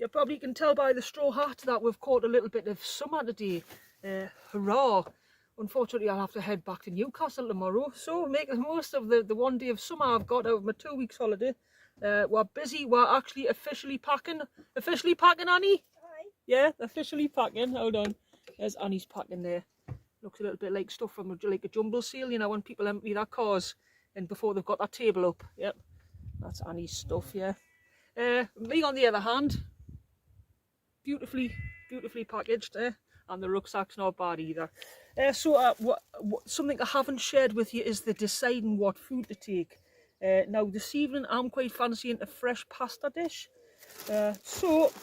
You probably can tell by the straw hat that we've caught a little bit of summer today. Hurrah! Unfortunately, I'll have to head back to Newcastle tomorrow, so make the most of the 1 day of summer I've got out of my 2 weeks holiday. We're busy. We're actually officially packing. Officially packing, Annie? Hi. Yeah, officially packing. Hold on. There's Annie's packing there. Looks a little bit like stuff from like a jumble sale, you know, when people empty their cars and before they've got that table up. Yep, that's Annie's stuff, yeah. Me on the other hand, beautifully packaged, and the rucksack's not bad either. Something I haven't shared with you is the deciding what food to take. Now this evening I'm quite fancying a fresh pasta dish. So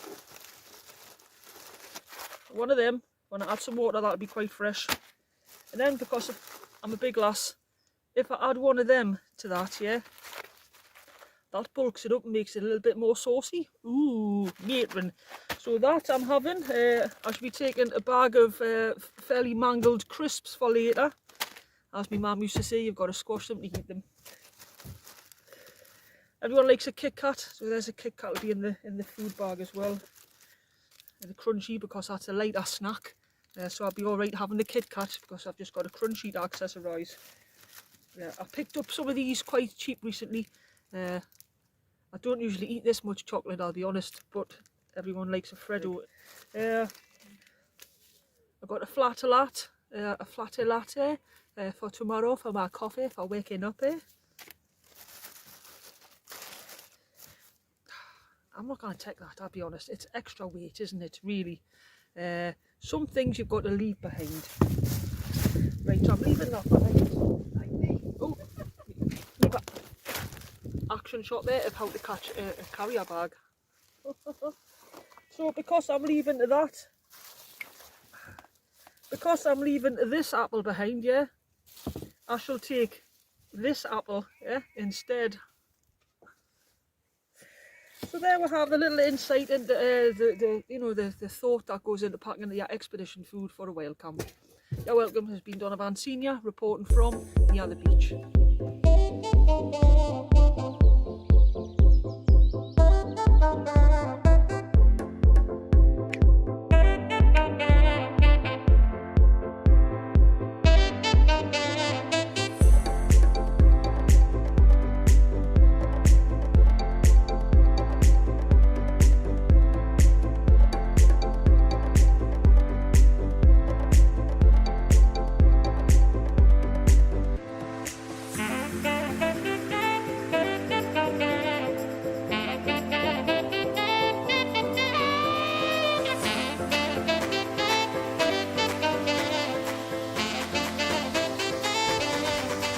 one of them, when I add some water, that'll be quite fresh. And then because I'm a big lass, if I add one of them to that, yeah, that bulks it up and makes it a little bit more saucy. Ooh, matron. So that I'm having. I should be taking a bag of fairly mangled crisps for later. As my mum used to say, you've got to squash them to eat them. Everyone likes a Kit Kat, so there's a Kit Kat will be in the food bag as well. And a crunchy because that's a lighter snack. So I'll be alright having the Kit Kat because I've just got a crunchy to accessorise. I picked up some of these quite cheap recently. I don't usually eat this much chocolate, I'll be honest, but everyone likes a Freddo. I got a flatte latte for tomorrow for my coffee for waking up. I'm not going to take that, I'll be honest. It's extra weight, isn't it, really? Some things you've got to leave behind. Right, so I'm leaving that behind. Oh, action shot there of how to catch a carrier bag. So because I'm leaving this apple behind, yeah, I shall take this apple, yeah, instead. So there we have a little insight into the thought that goes into packing your expedition food for a whale camp. You're welcome. Has been Donovan Senior reporting from near the beach.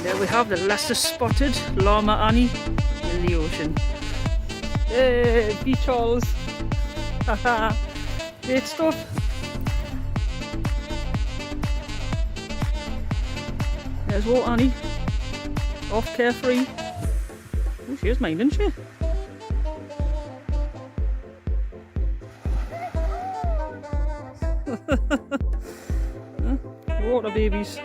There we have the lesser spotted Llama Annie in the ocean. Hey, beach halls. Haha, great stuff. There's what Annie, off carefree. Oh, she is mine, isn't she? Water babies.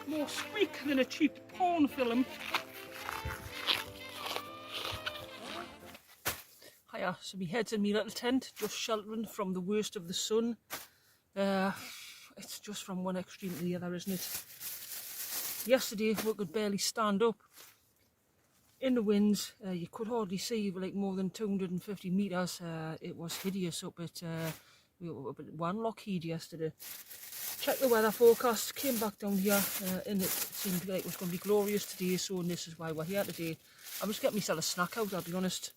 More squeak than a cheap porn film. Hiya, so my head's in my little tent, just sheltering from the worst of the sun. It's just from one extreme to the other, isn't it? Yesterday we could barely stand up. In the winds, you could hardly see like more than 250 metres. It was hideous up at one Lockheed yesterday. Checked the weather forecast, came back down here, and it seemed like it was going to be glorious today, so this is why we're here today. I'm just getting myself a snack out, I'll be honest.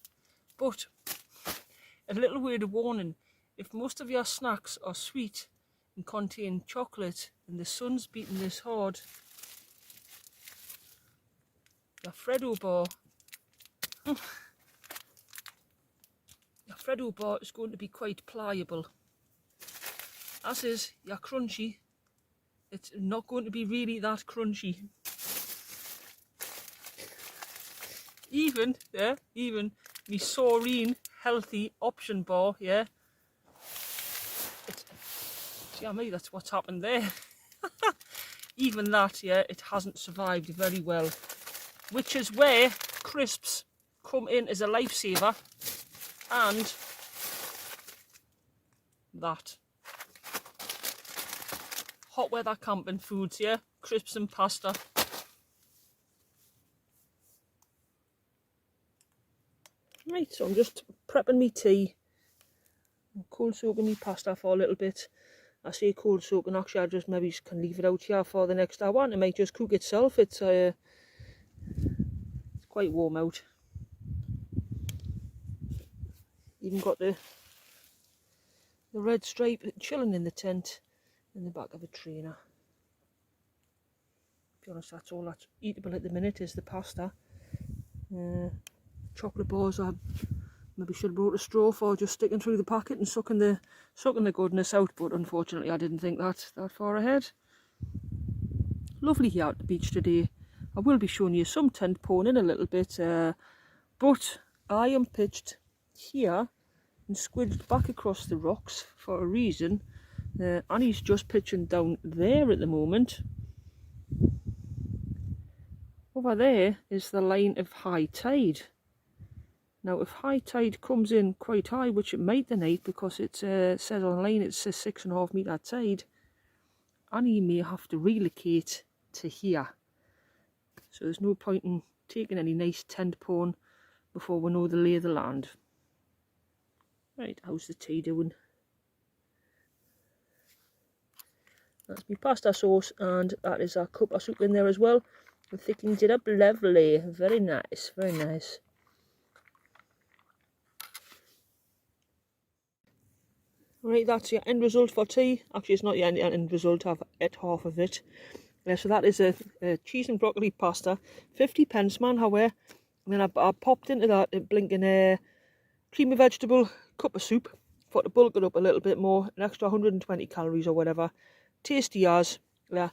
But a little word of warning, if most of your snacks are sweet and contain chocolate and the sun's beating this hard, your Freddo bar is going to be quite pliable. As is your crunchy, it's not going to be really that crunchy. even me Soreen healthy option bar, yeah. Yeah, maybe that's what's happened there. Even that, yeah, it hasn't survived very well. Which is where crisps come in as a lifesaver. And that. Hot weather camping foods, yeah. Crisps and pasta. Right, so I'm just prepping me tea. Cold soaking me pasta for a little bit. I say cold soaking, actually I just maybe can leave it out here for the next hour and it might just cook itself. It's quite warm out. Even got the red stripe chilling in the tent in the back of a trainer. To be honest, that's all that's eatable at the minute is the pasta. Chocolate bars I maybe should have brought a straw for just sticking through the packet and sucking the goodness out, but unfortunately I didn't think that far ahead. Lovely here at the beach today. I will be showing you some tent pulling in a little bit, but I am pitched here and squidged back across the rocks for a reason. Annie's just pitching down there at the moment. Over there is the line of high tide. Now if high tide comes in quite high, which it might tonight because it says online it's a 6.5 metre tide, Annie may have to relocate to here. So there's no point in taking any nice tent pulling before we know the lay of the land. Right, how's the tea doing? That's my pasta sauce and that is our cup of soup in there as well. It thickens it up lovely. Very nice, very nice. Right, that's your end result for tea. Actually, it's not your end result, I've ate half of it. So that is a cheese and broccoli pasta. 50 pence, man, however. And then I popped into that blinking creamy vegetable cup of soup for to bulk it up a little bit more. An extra 120 calories or whatever. Tasty as. Yeah.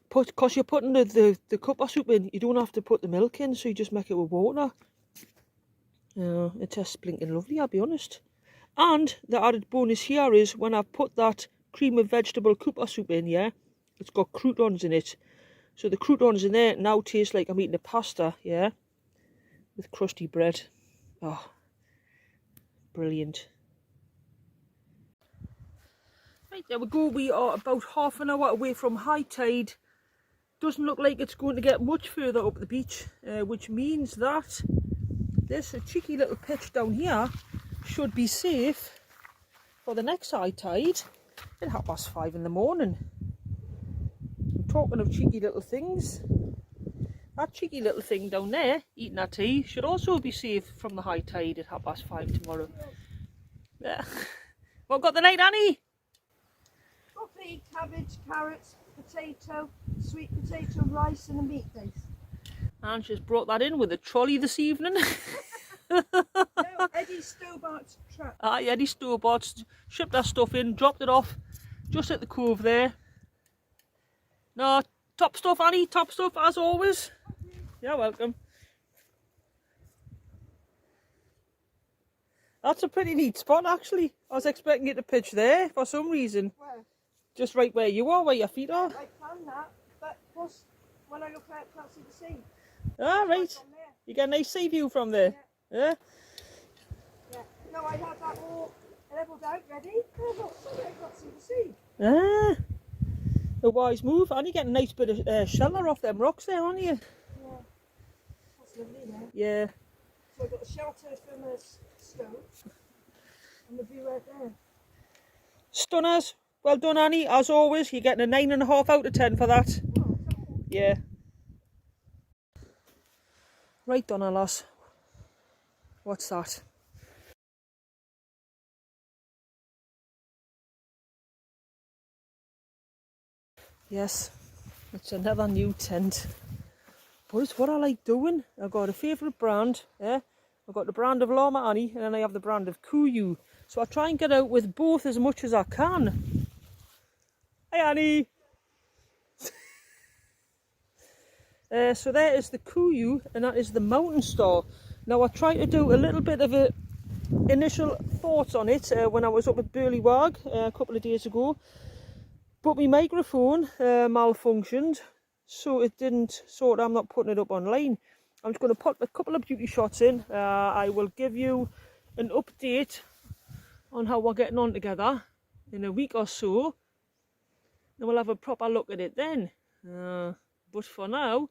Because you're putting the cup of soup in, you don't have to put the milk in, so you just make it with water. It tastes blinking lovely, I'll be honest. And the added bonus here is when I put that cream of vegetable cup of soup in, yeah, it's got croutons in it. So the croutons in there now taste like I'm eating a pasta, yeah, with crusty bread. Oh, brilliant. Right, there we go. We are about half an hour away from high tide. Doesn't look like it's going to get much further up the beach, which means that this cheeky little pitch down here should be safe for the next high tide at 5:30 in the morning. I'm talking of cheeky little things. That cheeky little thing down there eating our tea should also be safe from the high tide at 5:30 tomorrow. Yeah. What got the night, Annie? Broccoli, cabbage, carrots, potato, sweet potato, rice and a meat base. And she's brought that in with a trolley this evening. No, Eddie Stobart's truck. Aye, Eddie Stobart's shipped that stuff in, dropped it off just at the cove there. No, top stuff, Annie, top stuff as always. You're welcome. That's a pretty neat spot actually. I was expecting you to pitch there for some reason. Where? Just right where you are, where your feet are. I planned that, but when I look out, I can't see the sea. Ah, right. You get a nice sea view from there. Yeah. Yeah. No, I had that all levelled out ready. Oh, look, sorry, I can't see the sea. Ah, a wise move. And you get a nice bit of shelter off them rocks there, aren't you? Yeah. That's lovely there. Yeah. So I've got a shelter from a stove and the view right there. Stunners. Well done, Annie. As always, you're getting a 9.5 out of 10 for that. Oh, Yeah. Right, Donna lass. What's that? Yes, it's another new tent. But it's what I like doing. I've got a favourite brand. Yeah? I've got the brand of Llama Annie and then I have the brand of Kuiu. So I try and get out with both as much as I can. Hi, Annie. So there is the Kuiu, and that is the mountain star. Now I tried to do a little bit of a initial thoughts on it when I was up at Burleywhag a couple of days ago, but my microphone malfunctioned, so it didn't. So I'm not putting it up online. I'm just going to put a couple of beauty shots in. I will give you an update on how we're getting on together in a week or so, and we'll have a proper look at it then. But for now,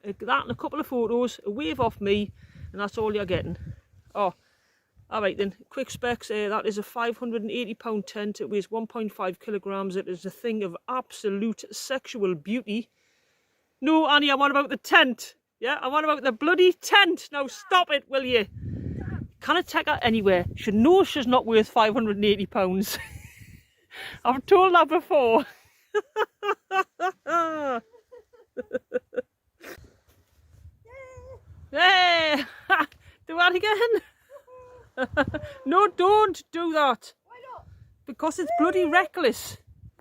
that and a couple of photos, a wave off me, and that's all you're getting. Oh, alright then, quick specs. That is a £580 tent. It weighs 1.5 kilograms. It is a thing of absolute sexual beauty. No, Annie, I want about the tent. Yeah, I want about the bloody tent. Now stop it, will you? Can I take her anywhere? She knows she's not worth £580. I've told her before. Hey! Do that again? No, don't do that. Why not? Because it's bloody reckless.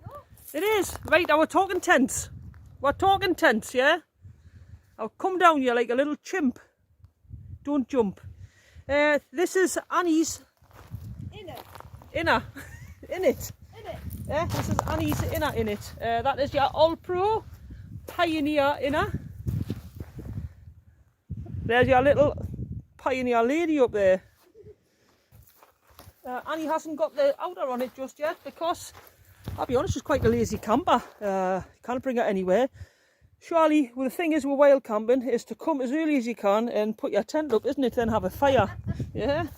No. It is. Right, now we're talking tents. We're talking tents, yeah? I'll come down here like a little chimp. Don't jump. This is Annie's Inner. inner. In it. In it. Yeah, this is Annie's inner in it. That is your Olpro Pioneer inner. There's your little Pioneer lady up there. Annie hasn't got the outer on it just yet because, I'll be honest, she's quite a lazy camper. Can't bring her anywhere. Surely, well, the thing is with wild camping is to come as early as you can and put your tent up, isn't it? Then have a fire. Yeah?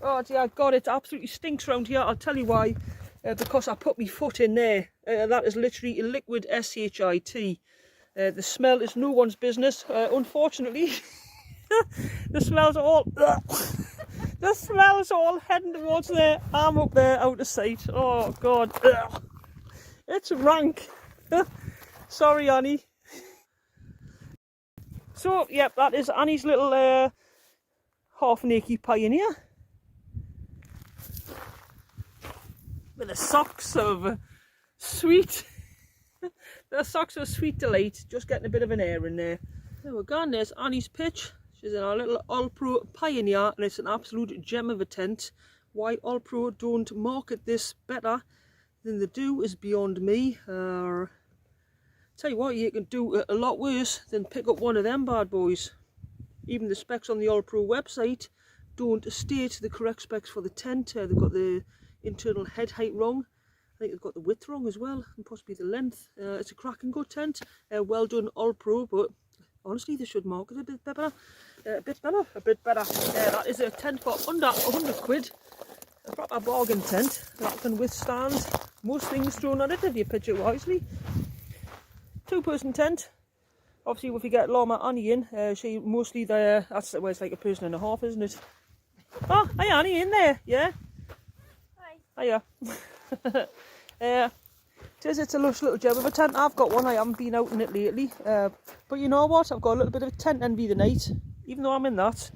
Oh dear God, it absolutely stinks round here. I'll tell you why. Because I put my foot in there. That is literally a liquid shit. The smell is no one's business, unfortunately. The smells are all... The smell's all heading towards there. I'm up there, out of sight. Oh God. It's rank. Sorry, Annie. So, yep, that is Annie's little half-naked Pioneer. With the socks of sweet... The socks of sweet delight. Just getting a bit of an air in there. There we're gone. There's Annie's pitch. She's in our little Olpro Pioneer, and it's an absolute gem of a tent. Why Olpro don't market this better than they do is beyond me. Tell you what, you can do a lot worse than pick up one of them bad boys. Even the specs on the Olpro website don't state the correct specs for the tent. They've got the internal head height wrong. I think they've got the width wrong as well, and possibly the length. It's a cracking good tent. Well done, Olpro, but honestly, they should market it a bit better. A bit better. That is a tent for under 100 quid. A proper bargain tent that can withstand most things thrown at it if you pitch it wisely. 2-person tent. Obviously, if you get Llama Annie in, she mostly there. That's where it's like a person and a half, isn't it? Oh, hi Annie, in there, yeah. Hi. Hiya. It's a lush little gem of a tent. I've got one. I haven't been out in it lately, but you know what? I've got a little bit of a tent envy tonight. Even though I'm in that,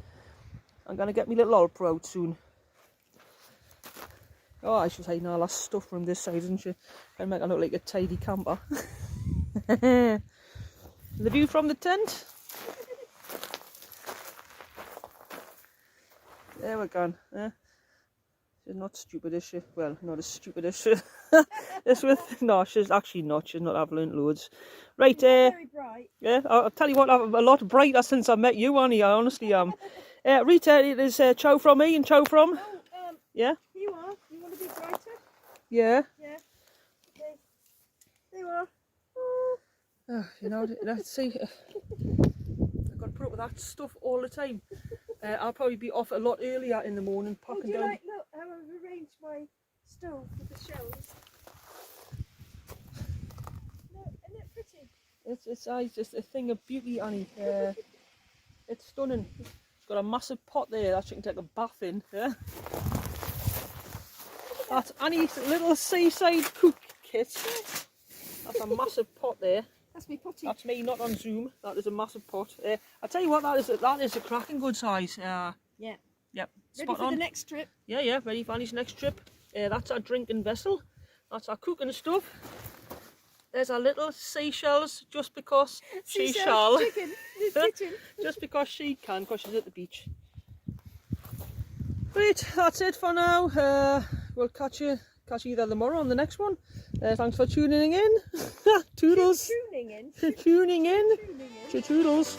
I'm gonna get my little Olpro out soon. Oh, I should hide all that stuff from this side, isn't she? And make her look like a tidy camper. The view from the tent. There we're gone. She's not stupid, is she? Well, not as stupid as she is with. No, she's actually not. She's not. I've learnt loads. Right, Very bright. yeah, I'll tell you what, I'm a lot brighter since I met you, Annie. I honestly am. Rita, it is chow from me and chow from. Oh, Yeah. here you are. You want to be brighter? Yeah. Yeah. Okay. There you are. You know, let's see. I've got to put up with that stuff all the time. I'll probably be off a lot earlier in the morning, Oh, packing do you down. like, look how I've arranged my stove with the shells? No, isn't it pretty? It's just a thing of beauty, Annie. It's stunning. It's got a massive pot there that you can take a bath in. Yeah. That's Annie's little seaside cook kit. That's a massive pot there. That's me potty. That's me, not on Zoom. That is a massive pot. I'll tell you what, that is a cracking good size. Yeah. Yep. Ready Spot for on. the next trip? Yeah, ready for Annie's next trip. That's our drinking vessel. That's our cooking stuff. There's our little seashells, just because she Seashells, shall. chicken, in the kitchen. Just because she can, because she's at the beach. Right, that's it for now. We'll catch you either tomorrow on the next one. Thanks for tuning in. Toodles. Tuning in. Tuning in. Tuning in. Toodles.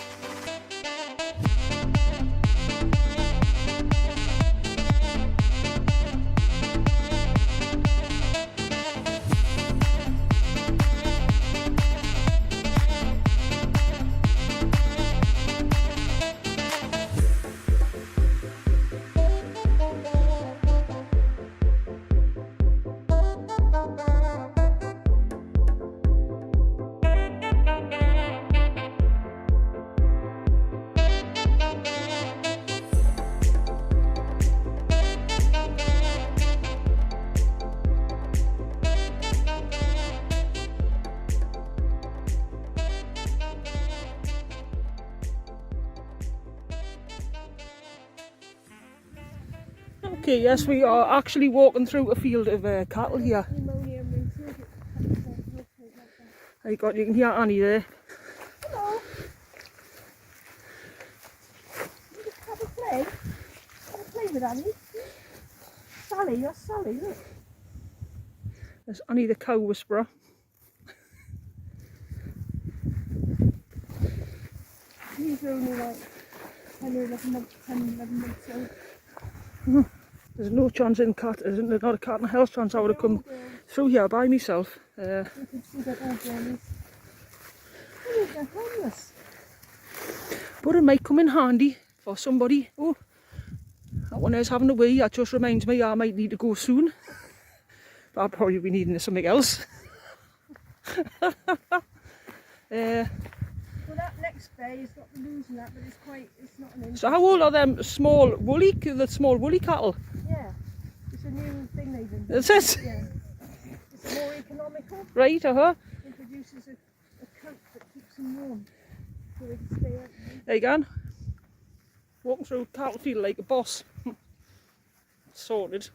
Okay, yes, we are actually walking through a field of cattle here. Pneumonia means You can hear Annie there. hello. You just have a play. Have a play with Annie. Sally, you're Sally, look. There's Annie the cow whisperer. He's only like 10 or 11 months old. There's no chance in cat, isn't there? Not a cat in hell's chance I would have come through here by myself. You can see that all girlies. Oh, they're homeless. But it might come in handy for somebody. Oh, that one is having a wee. That just reminds me I might need to go soon. But I'll probably be needing something else. Well, that next bay has got the loose and that, but it's not an inch. So how old are them small woolly cattle? Yeah, it's a new thing they've invented. That's it? Yeah. It's more economical. Right, It produces a coat that keeps them warm, so they can stay out. There you go. Walking through cattle field like a boss. Sorted.